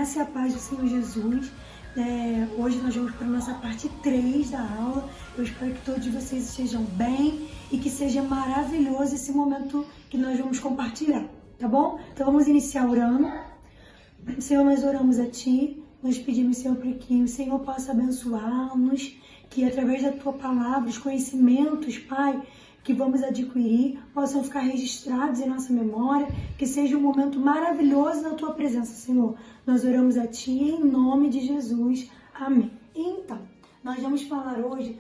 graça e a paz do Senhor Jesus. Hoje nós vamos para a nossa parte 3 da aula. Eu espero que todos vocês estejam bem e que seja maravilhoso esse momento que nós vamos compartilhar, tá bom? Então vamos iniciar orando. Senhor, nós oramos a Ti, nós pedimos, Senhor, para que o Senhor possa abençoar-nos, que através da Tua palavra, os conhecimentos, Pai, que vamos adquirir, possam ficar registrados em nossa memória, que seja um momento maravilhoso na Tua presença, Senhor. Nós oramos a Ti em nome de Jesus. Amém. Então, nós vamos falar hoje,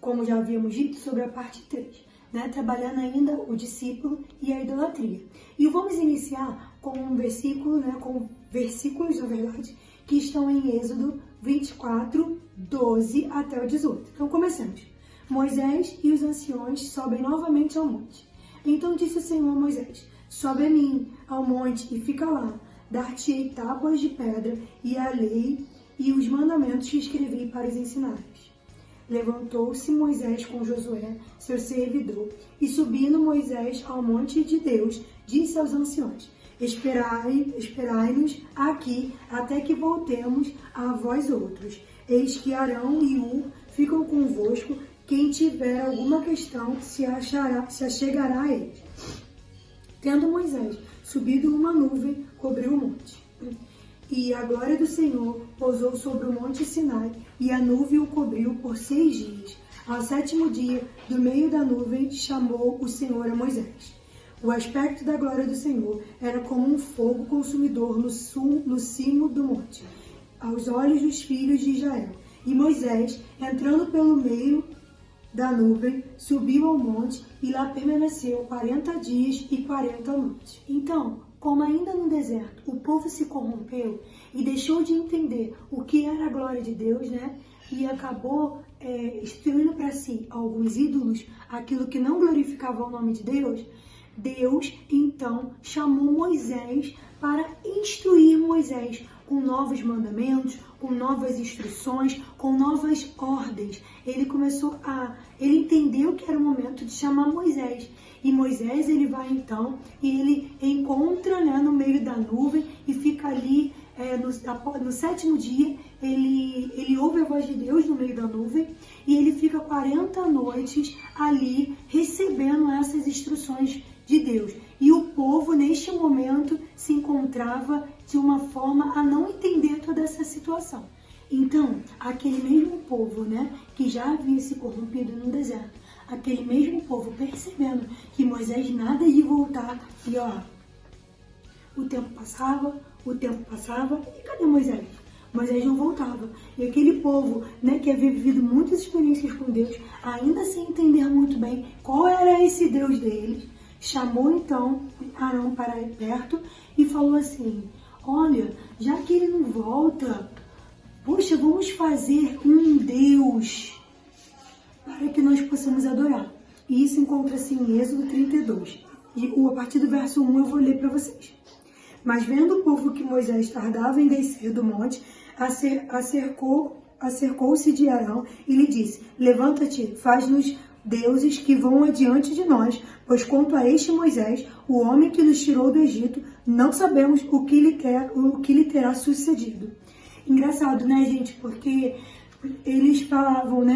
como já havíamos dito, sobre a parte 3, trabalhando ainda o discípulo e a idolatria. E vamos iniciar com um versículo, com versículos, na verdade, que estão em Êxodo 24, 12 até o 18. Então, começamos. Moisés e os anciões sobem novamente ao monte. Então disse o Senhor a Moisés: sobe a mim ao monte e fica lá. Dar-te-ei tábuas de pedra e a lei e os mandamentos que escrevi para os ensinares. Levantou-se Moisés com Josué, seu servidor, e subindo Moisés ao monte de Deus, disse aos anciões: Esperai-nos aqui até que voltemos a vós outros. Eis que Arão e Hur ficam convosco. Quem tiver alguma questão se achegará a eles. Tendo Moisés subido uma nuvem, cobriu o monte. E a glória do Senhor pousou sobre o monte Sinai, e a nuvem o cobriu por 6 dias. Ao 7º dia, do meio da nuvem, chamou o Senhor a Moisés. O aspecto da glória do Senhor era como um fogo consumidor no cimo do monte, aos olhos dos filhos de Israel. E Moisés, entrando pelo meio da nuvem, subiu ao monte e lá permaneceu 40 dias e 40 noites. Então, como ainda no deserto o povo se corrompeu e deixou de entender o que era a glória de Deus, e acabou instituindo para si alguns ídolos, aquilo que não glorificava o nome de Deus, Deus então chamou Moisés para instruir Moisés com novos mandamentos, com novas instruções, com novas ordens. Ele entendeu que era o momento de chamar Moisés. E Moisés, ele vai então, e ele encontra no meio da nuvem e fica ali, no 7º dia, ele ouve a voz de Deus no meio da nuvem e ele fica 40 noites ali recebendo essas instruções de Deus. E o povo, neste momento, se encontrava de uma forma a não entender toda essa situação. Então, aquele mesmo povo, que já havia se corrompido no deserto, aquele mesmo povo percebendo que Moisés nada de voltar, e o tempo passava, e cadê Moisés? Moisés não voltava. E aquele povo, que havia vivido muitas experiências com Deus, ainda sem entender muito bem qual era esse Deus deles, chamou então Arão para perto e falou assim: olha, já que ele não volta, poxa, vamos fazer um Deus para que nós possamos adorar. E isso encontra-se em Êxodo 32. E a partir do verso 1 eu vou ler para vocês. Mas vendo o povo que Moisés tardava em descer do monte, acercou-se de Arão e lhe disse: levanta-te, faz-nos deuses que vão adiante de nós, pois quanto a este Moisés, o homem que nos tirou do Egito, não sabemos o que lhe terá sucedido. Engraçado, gente? Porque eles falavam,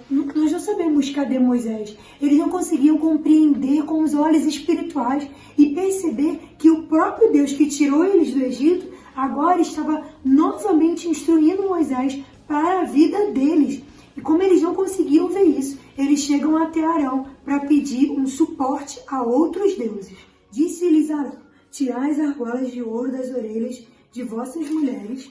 nós não sabemos cadê Moisés. Eles não conseguiam compreender com os olhos espirituais e perceber que o próprio Deus que tirou eles do Egito, agora estava novamente instruindo Moisés para a vida deles. E como eles não conseguiam ver isso, eles chegam até Arão para pedir um suporte a outros deuses. Disse-lhes Arão: tirai as argolas de ouro das orelhas de vossas mulheres,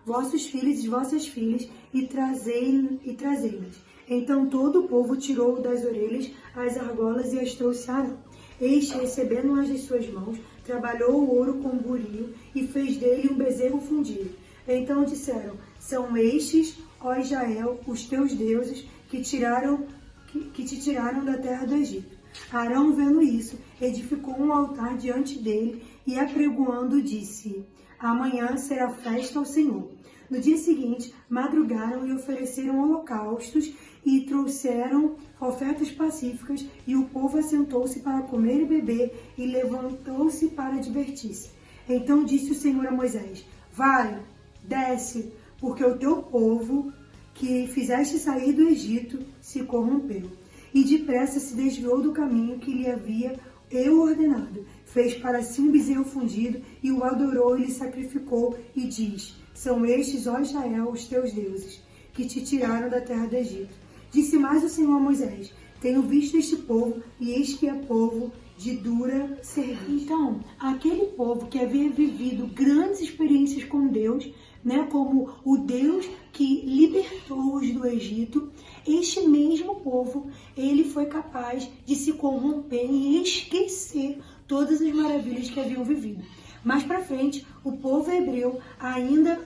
vossos filhos e vossas filhas, e trazei-las. Então todo o povo tirou das orelhas as argolas e as trouxe a Arão. Este, recebendo-as de suas mãos, trabalhou o ouro com buril e fez dele um bezerro fundido. Então disseram: são estes, ó Israel, os teus deuses que te tiraram da terra do Egito. Arão, vendo isso, edificou um altar diante dele e, apregoando, disse: amanhã será festa ao Senhor. No dia seguinte, madrugaram e ofereceram holocaustos e trouxeram ofertas pacíficas, e o povo assentou-se para comer e beber e levantou-se para divertir-se. Então disse o Senhor a Moisés: vai, desce, porque o teu povo que fizeste sair do Egito se corrompeu, e depressa se desviou do caminho que lhe havia eu ordenado. Fez para si um bezerro fundido, e o adorou e lhe sacrificou, e diz: são estes, ó Israel, os teus deuses, que te tiraram da terra do Egito. Disse mais o Senhor a Moisés: tenho visto este povo, e eis que é povo de dura serviço. Então, aquele povo que havia vivido grandes experiências com Deus, né, como o Deus que libertou-os do Egito, este mesmo povo, ele foi capaz de se corromper e esquecer todas as maravilhas que haviam vivido. Mais para frente, o povo hebreu, ainda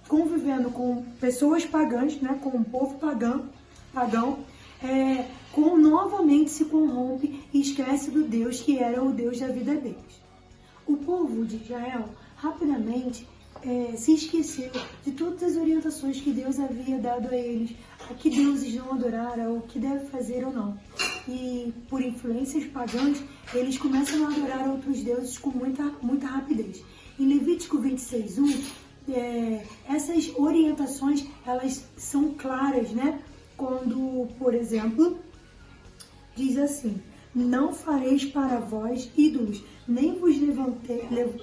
convivendo com pessoas pagãs, né, com um povo pagão, novamente se corrompe e esquece do Deus que era o Deus da vida deles. O povo de Israel rapidamente se esqueceu de todas as orientações que Deus havia dado a eles, a que deuses não adoraram, o que deve fazer ou não. E por influências pagãs, eles começam a adorar outros deuses com muita rapidez. Em Levítico 26:1, essas orientações, elas são claras, né? Quando, por exemplo, diz assim: não fareis para vós ídolos, nem vos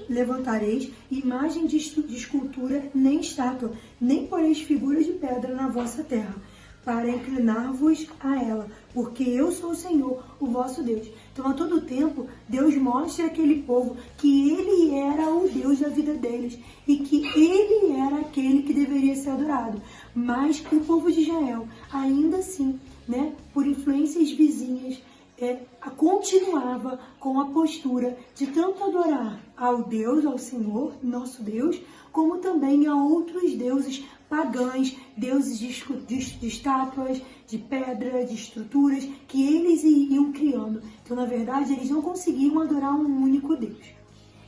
levantareis imagem de escultura, nem estátua, nem poreis figura de pedra na vossa terra, para inclinar-vos a ela, porque eu sou o Senhor, o vosso Deus. Então, a todo tempo, Deus mostra àquele povo que Ele era o Deus da vida deles e que Ele era aquele que deveria ser adorado. Mas o povo de Israel, ainda assim, né, por influências vizinhas, continuava com a postura de tanto adorar ao Deus, ao Senhor, nosso Deus, como também a outros deuses pagãos, deuses de estátuas, de pedra, de estruturas, que eles iam criando. Então, na verdade, eles não conseguiam adorar um único Deus.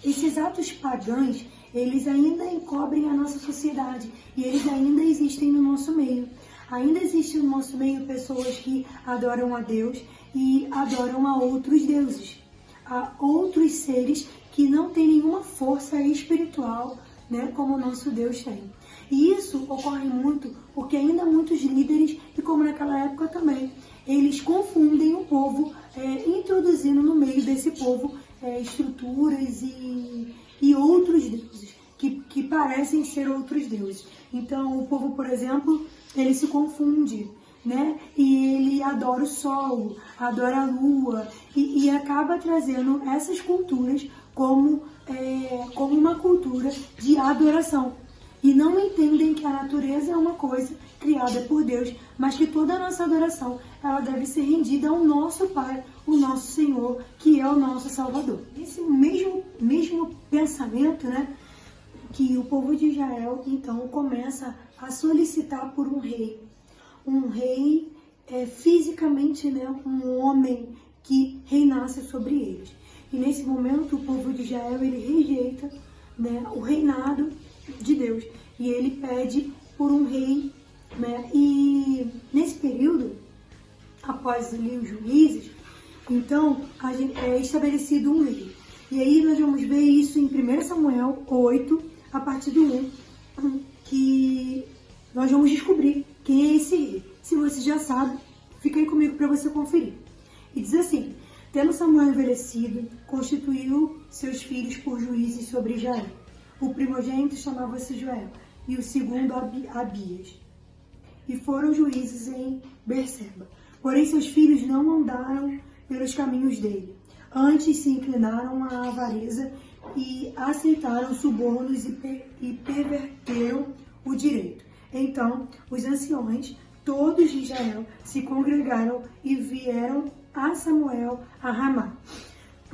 Esses atos pagãos, eles ainda encobrem a nossa sociedade e eles ainda existem no nosso meio. Ainda existem no nosso meio pessoas que adoram a Deus e adoram a outros deuses, a outros seres que não têm nenhuma força espiritual, né, como o nosso Deus tem. E isso ocorre muito porque ainda muitos líderes, e como naquela época também, eles confundem o povo, introduzindo no meio desse povo estruturas e outros deuses, que parecem ser outros deuses. Então, o povo, por exemplo, ele se confunde, né? E ele adora o sol, adora a lua, e acaba trazendo essas culturas como uma cultura de adoração. E não entendem que a natureza é uma coisa criada por Deus, mas que toda a nossa adoração, ela deve ser rendida ao nosso Pai, o nosso Senhor, que é o nosso Salvador. Esse mesmo pensamento, né, que o povo de Israel, então, começa a solicitar por um rei fisicamente, né, um homem que reinasse sobre eles. E nesse momento, o povo de Israel, ele rejeita, né, o reinado de Deus, e ele pede por um rei, né? E nesse período, após ali os juízes, então é estabelecido um rei. E aí nós vamos ver isso em 1 Samuel 8, a partir do 1, que nós vamos descobrir quem é esse rei. Se você já sabe, fica aí comigo para você conferir. E diz assim: tendo Samuel envelhecido, constituiu seus filhos por juízes sobre Israel. O primogênito chamava-se Joel, e o segundo Abias. E foram juízes em Berseba. Porém, seus filhos não andaram pelos caminhos dele. Antes se inclinaram à avareza e aceitaram subornos e perverteram o direito. Então, os anciões, todos de Israel, se congregaram e vieram a Samuel a Ramá.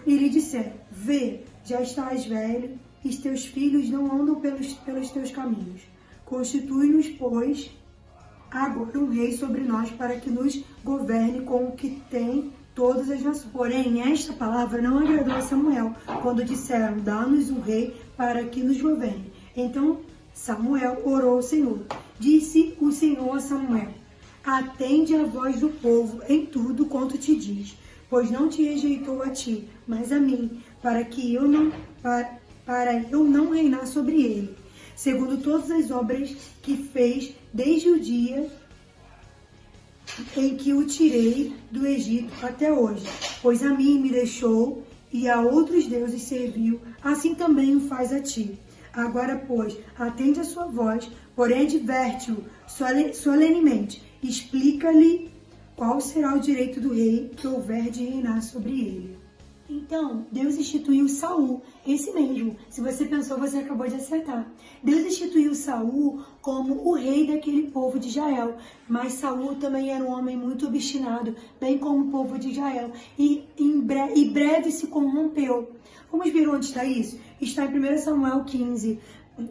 E lhe disseram: vê, já estás velho, e teus filhos não andam pelos teus caminhos. Constitui-nos, pois, agora um rei sobre nós, para que nos governe com o que tem todas as nações. Porém, esta palavra não agradou a Samuel, quando disseram: dá-nos um rei para que nos governe. Então Samuel orou ao Senhor. Disse o Senhor a Samuel: atende a voz do povo em tudo quanto te diz, pois não te rejeitou a ti, mas a mim, para eu não reinar sobre ele. segundo todas as obras que fez desde o dia em que o tirei do Egito até hoje. Pois a mim me deixou e a outros deuses serviu, assim também o faz a ti. Agora, pois, atende a sua voz, porém adverte-o solenemente, explica-lhe qual será o direito do rei que houver de reinar sobre ele. Então, Deus instituiu Saul, esse mesmo. Se você pensou, você acabou de acertar. Deus instituiu Saul como o rei daquele povo de Israel. Mas Saul também era um homem muito obstinado, bem como o povo de Israel. E breve se corrompeu. Vamos ver onde está isso? Está em 1 Samuel 15.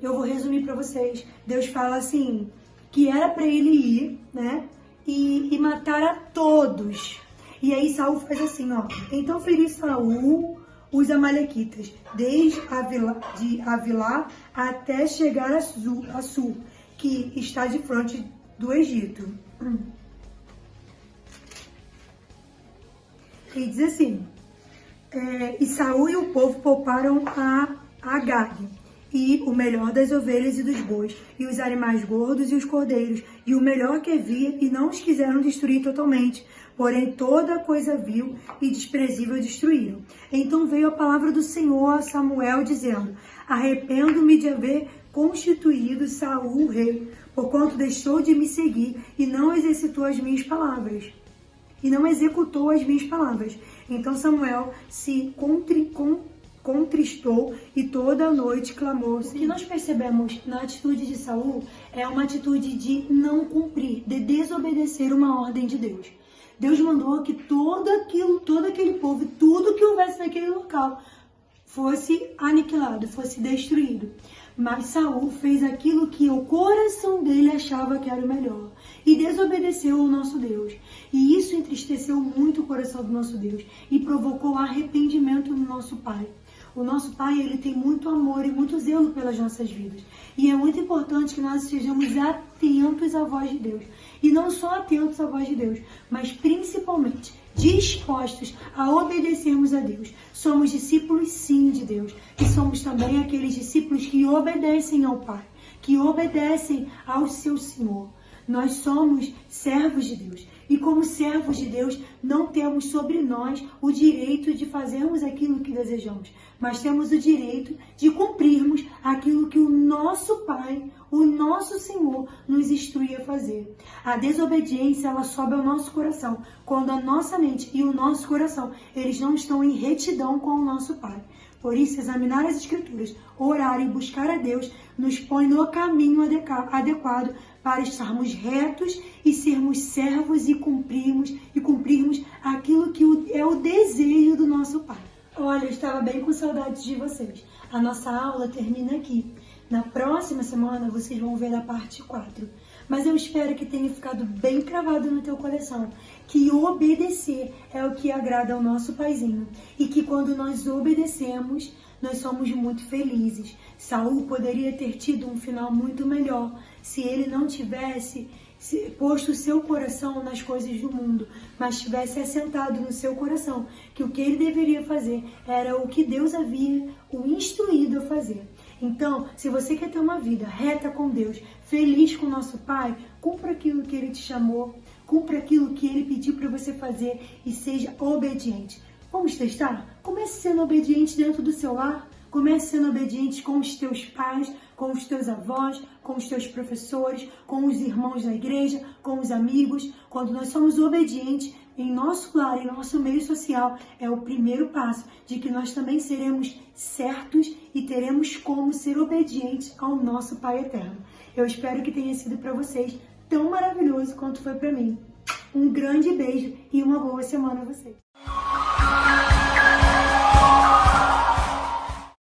Eu vou resumir para vocês. Deus fala assim, que era para ele ir, né? E matar a todos. E aí Saul faz assim, ó. Então feriu Saul os amalequitas, desde Avilá até chegar a Sur, que está de frente do Egito. E diz assim, e Saul e o povo pouparam a Agag, e o melhor das ovelhas e dos bois, e os animais gordos e os cordeiros, e o melhor que havia, e não os quiseram destruir totalmente. Porém, toda coisa vil e desprezível destruíram. Então veio a palavra do Senhor a Samuel, dizendo, arrependo-me de haver constituído Saul rei, porquanto deixou de me seguir e não exercitou as minhas palavras. E não executou as minhas palavras. Então Samuel se contristou e toda a noite clamou. O que nós percebemos na atitude de Saul é uma atitude de não cumprir, de desobedecer uma ordem de Deus. Deus mandou que todo aquele povo, tudo que houvesse naquele local fosse aniquilado, fosse destruído. Mas Saul fez aquilo que o coração dele achava que era o melhor e desobedeceu ao nosso Deus. E isso entristeceu muito o coração do nosso Deus e provocou arrependimento no nosso Pai. O nosso Pai, ele tem muito amor e muito zelo pelas nossas vidas. E é muito importante que nós estejamos atentos à voz de Deus. E não só atentos à voz de Deus, mas principalmente dispostos a obedecermos a Deus. Somos discípulos, sim, de Deus. E somos também aqueles discípulos que obedecem ao Pai, que obedecem ao seu Senhor. Nós somos servos de Deus. E como servos de Deus, não temos sobre nós o direito de fazermos aquilo que desejamos, mas temos o direito de cumprirmos aquilo que o nosso Pai, o nosso Senhor, nos instrui a fazer. A desobediência, ela sobe ao nosso coração, quando a nossa mente e o nosso coração, eles não estão em retidão com o nosso Pai. Por isso, examinar as Escrituras, orar e buscar a Deus, nos põe no caminho adequado para estarmos retos e sermos servos e cumprirmos aquilo que é o desejo do nosso Pai. Olha, eu estava bem com saudades de vocês. A nossa aula termina aqui. Na próxima semana, vocês vão ver a parte 4. Mas eu espero que tenha ficado bem cravado no teu coração que obedecer é o que agrada ao nosso Paizinho. E que quando nós obedecemos, nós somos muito felizes. Saul poderia ter tido um final muito melhor se ele não tivesse posto o seu coração nas coisas do mundo, mas tivesse assentado no seu coração que o que ele deveria fazer era o que Deus havia o instruído a fazer. Então, se você quer ter uma vida reta com Deus, feliz com nosso Pai, cumpra aquilo que Ele te chamou, cumpra aquilo que Ele pediu para você fazer e seja obediente. Vamos testar? Comece sendo obediente dentro do seu lar. Comece sendo obediente com os teus pais, com os teus avós, com os teus professores, com os irmãos da igreja, com os amigos. Quando nós somos obedientes em nosso lar, em nosso meio social, é o primeiro passo de que nós também seremos certos e teremos como ser obedientes ao nosso Pai Eterno. Eu espero que tenha sido para vocês tão maravilhoso quanto foi para mim. Um grande beijo e uma boa semana a vocês.